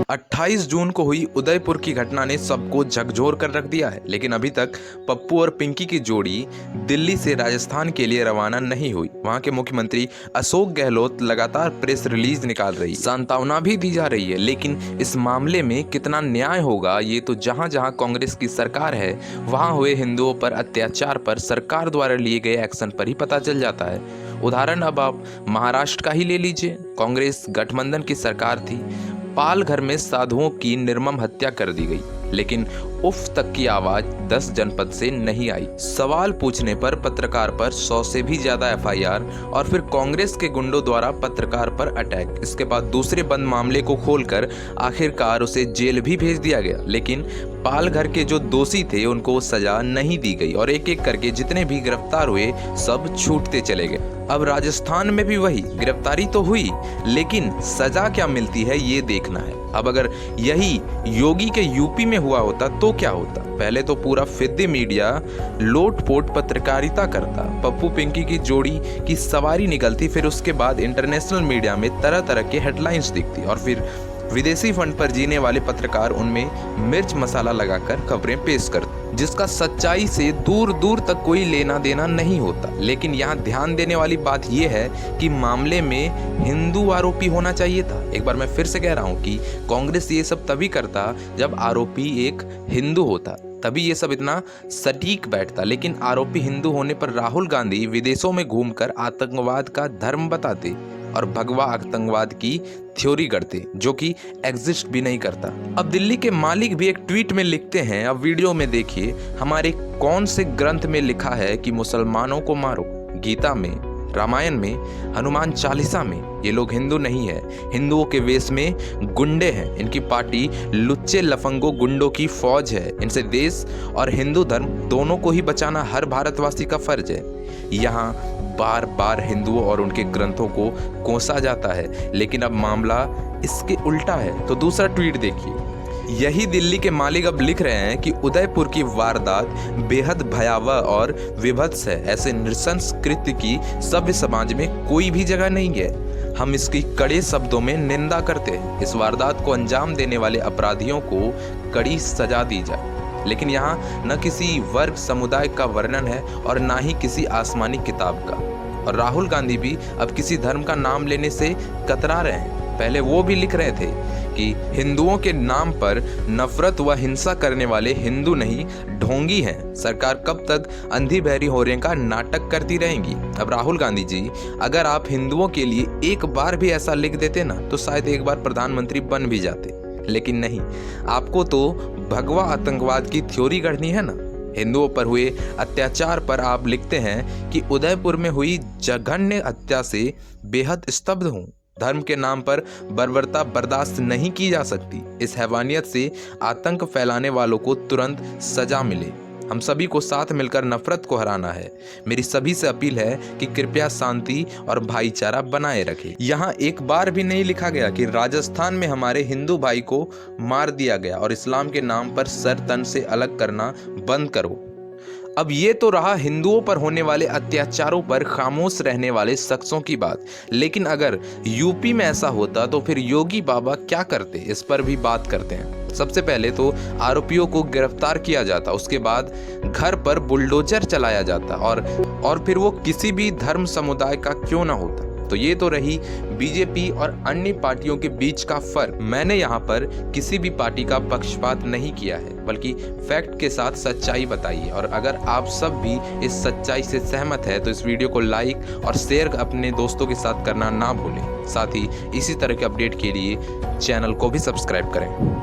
अट्ठाईस जून को हुई उदयपुर की घटना ने सबको झकझोर कर रख दिया है, लेकिन अभी तक पप्पू और पिंकी की जोड़ी दिल्ली से राजस्थान के लिए रवाना नहीं हुई। वहां के मुख्यमंत्री अशोक गहलोत लगातार प्रेस रिलीज निकाल रही है, सांत्वना भी दी जा रही है, लेकिन इस मामले में कितना न्याय होगा ये तो जहां जहां कांग्रेस की सरकार है वहां हुए हिंदुओं पर अत्याचार पर सरकार द्वारा लिए गए एक्शन पर ही पता चल जाता है। उदाहरण अब आप महाराष्ट्र का ही ले लीजिए। कांग्रेस गठबंधन की सरकार थी, पालघर में साधुओं की निर्मम हत्या कर दी गई, लेकिन उफ तक की आवाज 10 जनपद से नहीं आई। सवाल पूछने पर पत्रकार पर 100 से भी ज्यादा एफआईआर और फिर कांग्रेस के गुंडों द्वारा पत्रकार पर अटैक। इसके बाद दूसरे बंद मामले को खोलकर आखिरकार उसे जेल भी भेज दिया गया, लेकिन पालघर के जो दोषी थे उनको सजा नहीं दी गई और एक एक करके जितने भी गिरफ्तार हुए सब छूटते चले गए। अब राजस्थान में भी वही गिरफ्तारी तो हुई, लेकिन सजा क्या मिलती है ये देखना है। अब अगर यही योगी के यूपी में हुआ होता तो क्या होता? पहले तो पूरा फिद्दी मीडिया लोटपोट पत्रकारिता करता, पप्पू पिंकी की जोड़ी की सवारी निकलती, फिर उसके बाद इंटरनेशनल मीडिया में तरह तरह के हेडलाइंस दिखती और फिर विदेशी फंड पर जीने वाले पत्रकार उनमें मिर्च मसाला लगाकर खबरें पेश करते, जिसका सच्चाई से दूर दूर तक कोई लेना देना नहीं होता। लेकिन यहाँ ध्यान देने वाली बात यह है कि मामले में हिंदू आरोपी होना चाहिए था। एक बार मैं फिर से कह रहा हूँ कि कांग्रेस ये सब तभी करता जब आरोपी एक हिंदू होता, तभी ये सब इतना सटीक बैठता। लेकिन आरोपी हिंदू होने पर राहुल गांधी विदेशों में घूमकर आतंकवाद का धर्म बताते और भगवा आतंकवाद की थ्योरी करते, जो कि एग्जिस्ट भी नहीं करता। अब दिल्ली के मालिक भी एक ट्वीट में लिखते हैं, अब वीडियो में देखिए, हमारे कौन से ग्रंथ में लिखा है कि मुसलमानों को मारो? गीता में, रामायण में, हनुमान चालीसा में। ये लोग हिंदू नहीं है, हिंदुओं के वेश में गुंडे हैं। इनकी पार्टी लुच्चे लफंगों गुंडों की फौज है। इनसे देश और हिंदू धर्म दोनों को ही बचाना हर भारतवासी का फर्ज है। यहाँ बार बार हिंदुओं और उनके ग्रंथों को कोसा जाता है, लेकिन अब मामला इसके उल्टा है। तो दूसरा ट्वीट देखिए, यही दिल्ली के मालिक अब लिख रहे हैं कि उदयपुर की वारदात बेहद भयावह और विभत्स है। ऐसे नृशंस कृत्य की सभ्य समाज में कोई भी जगह नहीं है। हम इसकी कड़े शब्दों में निंदा करते हैं। इस वारदात को अंजाम देने वाले अपराधियों को कड़ी सजा दी जाए। लेकिन यहाँ न किसी वर्ग समुदाय का वर्णन है और ना ही किसी आसमानी किताब का। और राहुल गांधी भी अब किसी धर्म का नाम लेने से कतरा रहे हैं। पहले वो भी लिख रहे थे कि हिंदुओं के नाम पर नफरत व हिंसा करने वाले हिंदू नहीं ढोंगी हैं। सरकार कब तक अंधी बहरी होने का नाटक करती रहेंगी? अब राहुल गांधी जी, अगर आप हिंदुओं के लिए एक बार भी ऐसा लिख देते ना तो शायद एक बार प्रधानमंत्री बन भी जाते, लेकिन नहीं, आपको तो भगवा आतंकवाद की थ्योरी गढ़नी है ना। हिंदुओं पर हुए अत्याचार पर आप लिखते हैं कि उदयपुर में हुई जघन्य हत्या से बेहद स्तब्ध हूं। धर्म के नाम पर बर्बरता बर्दाश्त नहीं की जा सकती। इस हैवानियत से आतंक फैलाने वालों को तुरंत सजा मिले। हम सभी को साथ मिलकर नफरत को हराना है। मेरी सभी से अपील है कि कृपया शांति और भाईचारा बनाए रखें। यहाँ एक बार भी नहीं लिखा गया कि राजस्थान में हमारे हिंदू भाई को मार दिया गया और इस्लाम के नाम पर सर तन से अलग करना बंद करो। अब ये तो रहा हिंदुओं पर होने वाले अत्याचारों पर खामोश रहने वाले शख्सों की बात, लेकिन अगर यूपी में ऐसा होता तो फिर योगी बाबा क्या करते, इस पर भी बात करते हैं। सबसे पहले तो आरोपियों को गिरफ्तार किया जाता, उसके बाद घर पर बुलडोजर चलाया जाता और फिर वो किसी भी धर्म समुदाय का क्यों ना होता। तो ये तो रही बीजेपी और अन्य पार्टियों के बीच का फर्क। मैंने यहाँ पर किसी भी पार्टी का पक्षपात नहीं किया है, बल्कि फैक्ट के साथ सच्चाई बताई है। और अगर आप सब भी इस सच्चाई से सहमत है तो इस वीडियो को लाइक और शेयर अपने दोस्तों के साथ करना ना भूलें। साथ ही इसी तरह के अपडेट के लिए चैनल को भी सब्सक्राइब करें।